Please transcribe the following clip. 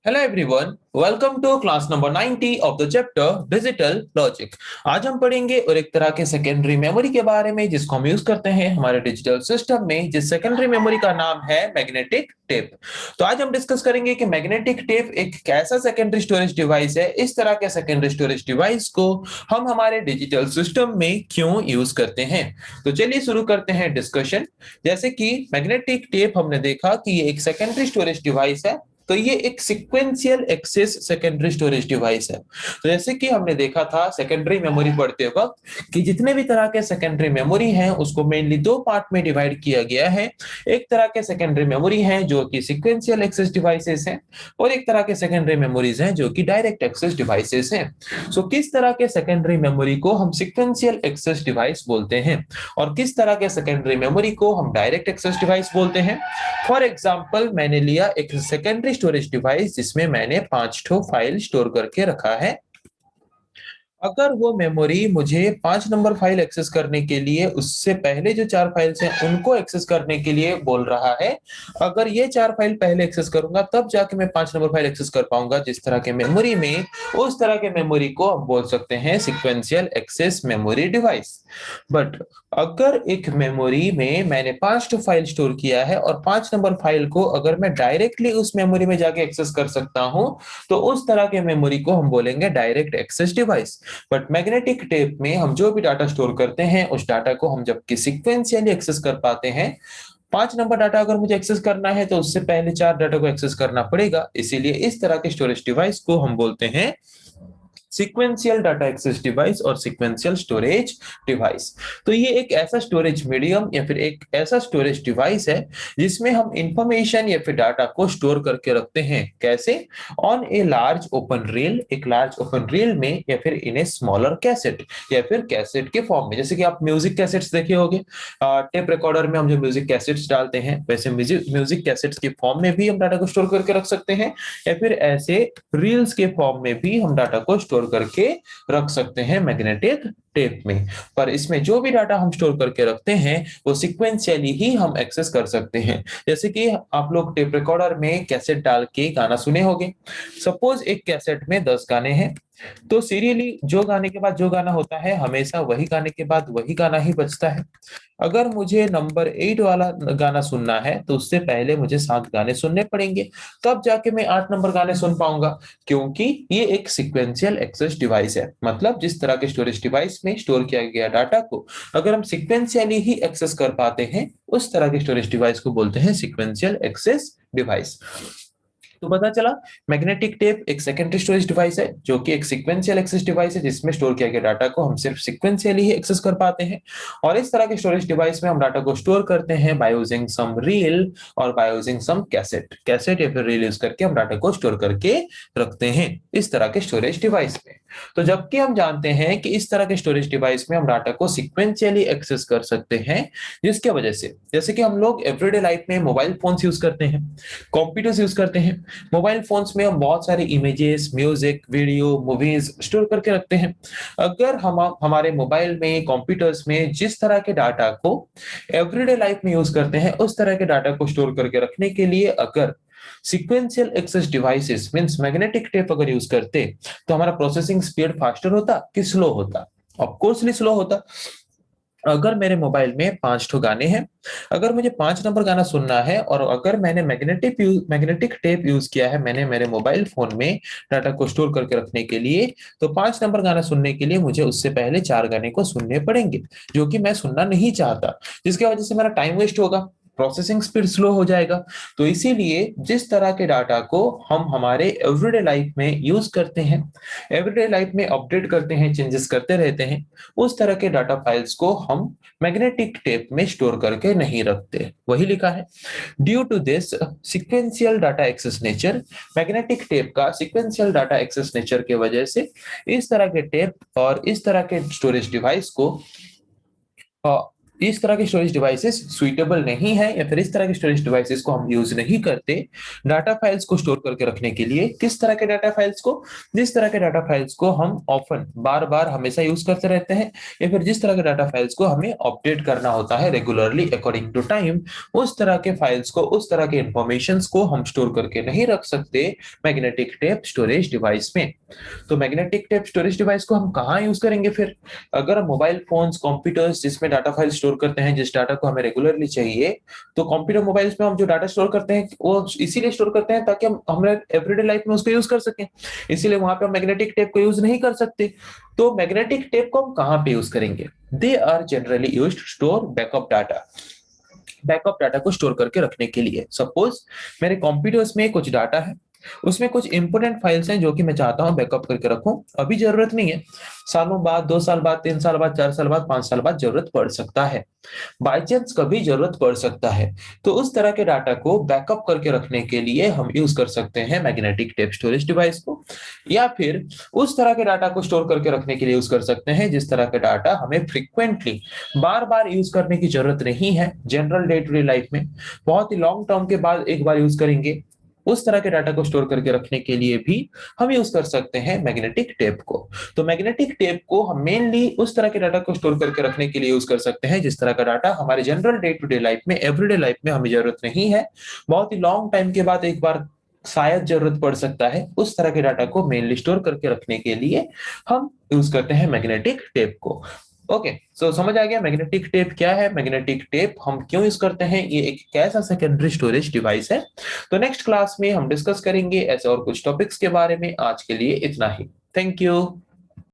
Hello everyone, welcome to class number 90 of the chapter digital logic. आज हम पढ़ेंगे और एक तरह के सेकेंडरी मेमोरी के बारे में जिसको हम यूज करते हैं हमारे डिजिटल सिस्टम में, जिस सेकेंडरी मेमोरी का नाम है मैग्नेटिक टेप। तो आज हम डिस्कस करेंगे कि मैग्नेटिक टेप एक कैसा सेकेंडरी स्टोरेज डिवाइस है। इस तरह के सेकेंडरी स्टोरेज डिवाइस को हम हमारे डिजिटल सिस्टम में क्यों यूज करते हैं। तो चलिए शुरू करते हैं डिस्कशन। जैसे कि मैग्नेटिक टेप हमने देखा कि ये एक सेकेंडरी स्टोरेज डिवाइस है, तो ये एक sequential access secondary storage device है। तो जैसे कि हमने देखा था सेकेंडरी मेमोरी पढ़ते वक्त कि जितने भी तरह के सेकेंडरी मेमोरी हैं उसको मेनली दो पार्ट में डिवाइड किया गया है। एक तरह के सेकेंडरी मेमोरी हैं जो कि सीक्वेंशियल एक्सेस डिवाइसेस हैं, और एक तरह के सेकेंडरी मेमोरीज हैं जो कि डायरेक्ट एक्सेस डिवाइसेस हैं। सो किस तरह के सेकेंडरी मेमोरी को हम सीक्वेंशियल एक्सेस डिवाइस बोलते हैं और किस तरह के सेकेंडरी मेमोरी को हम डायरेक्ट एक्सेस डिवाइस बोलते हैं। फॉर एग्जाम्पल, मैंने लिया एक सेकेंडरी स्टोरेज डिवाइस जिसमें मैंने 5 फाइल स्टोर करके रखा है। अगर वो मेमोरी मुझे 5 नंबर फाइल एक्सेस करने के लिए उससे पहले जो 4 फाइल्स हैं उनको एक्सेस करने के लिए बोल रहा है, अगर ये 4 फाइल पहले एक्सेस करूंगा तब जाके मैं 5 नंबर फाइल एक्सेस कर पाऊंगा जिस तरह के मेमोरी में, उस तरह के मेमोरी को हम बोल सकते हैं sequential access memory device. But अगर एक मेमोरी में मैंने 5 फाइल स्टोर किया है और 5 नंबर फाइल को अगर मैं डायरेक्टली उस मेमोरी में जाके एक्सेस कर सकता हूं, तो उस तरह के मेमोरी को हम बोलेंगे direct access device. But magnetic tape में हम जो भी डाटा स्टोर करते हैं उस डाटा को हम जबकि सीक्वेंशियली एक्सेस कर पाते हैं। 5 नंबर डाटा अगर मुझे एक्सेस करना है तो उससे पहले 4 डाटा को एक्सेस करना पड़ेगा, इसीलिए इस तरह के स्टोरेज डिवाइस को हम बोलते हैं सीक्वेंशियल डाटा एक्सेस डिवाइस और सीक्वेंशियल स्टोरेज डिवाइस। तो ये एक ऐसा स्टोरेज मीडियम या फिर एक ऐसा स्टोरेज डिवाइस है जिसमें हम इंफॉर्मेशन या फिर डाटा को स्टोर करके रखते हैं। कैसे? On a large open reel, एक लार्ज ओपन रील में, या फिर इन ए स्मॉलर कैसेट, या फिर कैसेट के फॉर्म में। जैसे कि आप म्यूजिक कैसेट्स देखे होंगे, टेप रिकॉर्डर में हम जो म्यूजिक कैसेट्स डालते हैं, वैसे म्यूजिक म्यूजिक कैसेट्स के फॉर्म में भी हम डाटा को स्टोर करके रख सकते हैं, या फिर ऐसे रील्स के फॉर्म में भी हम डाटा को स्टोर करके रख सकते हैं मैग्नेटिक टेप में। पर इसमें जो भी डाटा हम स्टोर करके रखते हैं वो सीक्वेंशियली ही हम एक्सेस कर सकते हैं। जैसे कि आप लोग टेप रिकॉर्डर में कैसेट डाल के गाना सुने होंगे। सपोज एक कैसेट में 10 गाने हैं, तो सीरियली जो गाने के बाद जो गाना होता है हमेशा वही गाने के बाद वही गाना ही बजता है। अगर मुझे नंबर 8 वाला गाना सुनना है तो उससे पहले मुझे 7 गाने सुनने पड़ेंगे, तब जाके मैं 8 नंबर गाने सुन पाऊंगा, क्योंकि ये एक सीक्वेंशियल एक्सेस डिवाइस है। मतलब जिस तरह के स्टोरेज डिवाइस में स्टोर किया गया डाटा को अगर हम सीक्वेंशियली ही एक्सेस कर पाते हैं, उस तरह के स्टोरेज डिवाइस को बोलते हैं सीक्वेंशियल एक्सेस डिवाइस। तो पता चला मैग्नेटिक टेप एक सेकेंडरी स्टोरेज डिवाइस है जो कि एक सीक्वेंशियल एक्सेस डिवाइस है जिसमें स्टोर किया गया डाटा को हम सिर्फ सीक्वेंशियली ही एक्सेस कर पाते हैं। और इस तरह के स्टोरेज डिवाइस में हम डाटा को स्टोर करते हैं बाय यूजिंग सम रील और by using some cassette cassette या फिर रील यूज करके हम डाटा को स्टोर करके रखते हैं इस तरह के स्टोरेज डिवाइस में। तो जबकि हम जानते हैं कि इस तरह के स्टोरेज डिवाइस में हम डाटा को सीक्वेंशियली एक्सेस कर सकते हैं, जिसके वजह से जैसे कि हम लोग एवरीडे लाइफ में मोबाइल फोन्स यूज करते हैं, कंप्यूटर्स यूज करते हैं। मोबाइल फोन्स में हम बहुत सारे images, music, video, movies store करके रखते हैं। अगर हम हमारे मोबाइल में, कंप्यूटर्स में जिस तरह के डाटा को एवरीडे लाइफ में यूज करते हैं उस तरह के डाटा को स्टोर करके रखने के लिए अगर sequential access devices means magnetic tape अगर यूज करते, तो हमारा प्रोसेसिंग स्पीड फास्टर होता कि स्लो होता? ऑफ कोर्सली स्लो होता। अगर मेरे मोबाइल में 5 गाने हैं, अगर मुझे 5 नंबर गाना सुनना है और अगर मैंने मैग्नेटिक टेप यूज किया है, मैंने मेरे मोबाइल फोन में डाटा को स्टोर करके रखने के लिए, तो 5 नंबर गाना सुनने के लिए मुझे उससे पहले 4 गाने को सुनने पड़ेंगे जो कि मैं सुनना नहीं चाहता, जिसकी वजह से मेरा टाइम वेस्ट होगा, प्रोसेसिंग स्पीड स्लो हो जाएगा। तो इसीलिए जिस तरह के डाटा को हम हमारे एवरीडे लाइफ में यूज करते हैं, एवरीडे लाइफ में अपडेट करते हैं, चेंजेस करते रहते हैं, उस तरह के डाटा फाइल्स को हम मैग्नेटिक टेप में स्टोर करके नहीं रखते। वही लिखा है, due to this sequential data access nature, magnetic tape का सीक्वेंशियल डाटा एक्सेस नेचर के वजह से इस तरह के टेप और इस तरह के स्टोरेज डिवाइस को इस तरह के स्टोरेज डिवाइसेस सुइटेबल नहीं है या फिर इस तरह के स्टोरेज डिवाइसेस को हम यूज नहीं करते डाटा फाइल्स को स्टोर करके रखने के लिए। किस तरह के डाटा फाइल्स को? जिस तरह के डाटा फाइल्स को हम ऑफन बार बार हमेशा यूज करते रहते हैं, या फिर जिस तरह के डाटा फाइल्स को हमें अपडेट करना होता है रेगुलरली अकॉर्डिंग टू टाइम, उस तरह के फाइल्स को, उस तरह के इंफॉर्मेशन को हम स्टोर करके नहीं रख सकते मैग्नेटिक टेप स्टोरेज डिवाइस में। तो मैग्नेटिक टेप स्टोरेज डिवाइस को हम कहाँ यूज करेंगे फिर? अगर मोबाइल फोन्स, कंप्यूटर्स जिसमें डाटा फाइल स्टोर करते हैं, जिस डाटा को हमें रेगुलरली चाहिए, तो कंप्यूटर, मोबाइल्स में हम जो डाटा स्टोर करते हैं वो इसीलिए स्टोर करते हैं ताकि हम हमारे एवरीडे लाइफ में उसको यूज कर सकें। इसीलिए वहां पे हम मैग्नेटिक टेप को यूज नहीं कर सकते। तो मैग्नेटिक टेप को हम कहाँ पे यूज करेंगे? They are generally used to store backup data. Backup data को स्टोर करके रखने के लिए। सपोज मेरे कंप्यूटर्स में कुछ डाटा है, उसमें कुछ इंपोर्टेंट फाइल्स हैं जो कि मैं चाहता हूं बैकअप करके रखूं। अभी जरूरत नहीं है, सालों बाद, 2 साल बाद, 3 साल बाद, 4 साल बाद, 5 साल बाद जरूरत पड़ सकता है, बाई चांस कभी जरूरत पड़ सकता है। तो उस तरह के डाटा को बैकअप करके रखने के लिए हम यूज कर सकते हैं मैग्नेटिक टेप स्टोरेज डिवाइस को, या फिर उस तरह के डाटा को स्टोर करके रखने के लिए यूज कर सकते हैं जिस तरह का डाटा हमें फ्रिक्वेंटली बार बार यूज करने की जरूरत नहीं है general day to day life में, बहुत ही लॉन्ग टर्म के बाद एक बार यूज करेंगे। उस तरह के डाटा को स्टोर करके रखने के लिए भी हम यूज कर सकते हैं मैग्नेटिक टेप को। तो मैग्नेटिक टेप को हम मेनली उस तरह के डाटा को स्टोर करके रखने के लिए यूज कर सकते हैं जिस तरह का डाटा हमारे general day to day life में, एवरीडे लाइफ में हमें जरूरत नहीं है, बहुत ही लॉन्ग टाइम के बाद एक बार शायद जरूरत पड़ सकता है। उस तरह के डाटा को मेनली स्टोर करके रखने के लिए हम यूज करते हैं मैग्नेटिक टेप को। ओके, सो समझ आ गया मैग्नेटिक टेप क्या है, मैग्नेटिक टेप हम क्यों यूज करते हैं, ये एक कैसा सेकेंडरी स्टोरेज डिवाइस है। तो नेक्स्ट क्लास में हम डिस्कस करेंगे ऐसे और कुछ टॉपिक्स के बारे में। आज के लिए इतना ही। Thank you.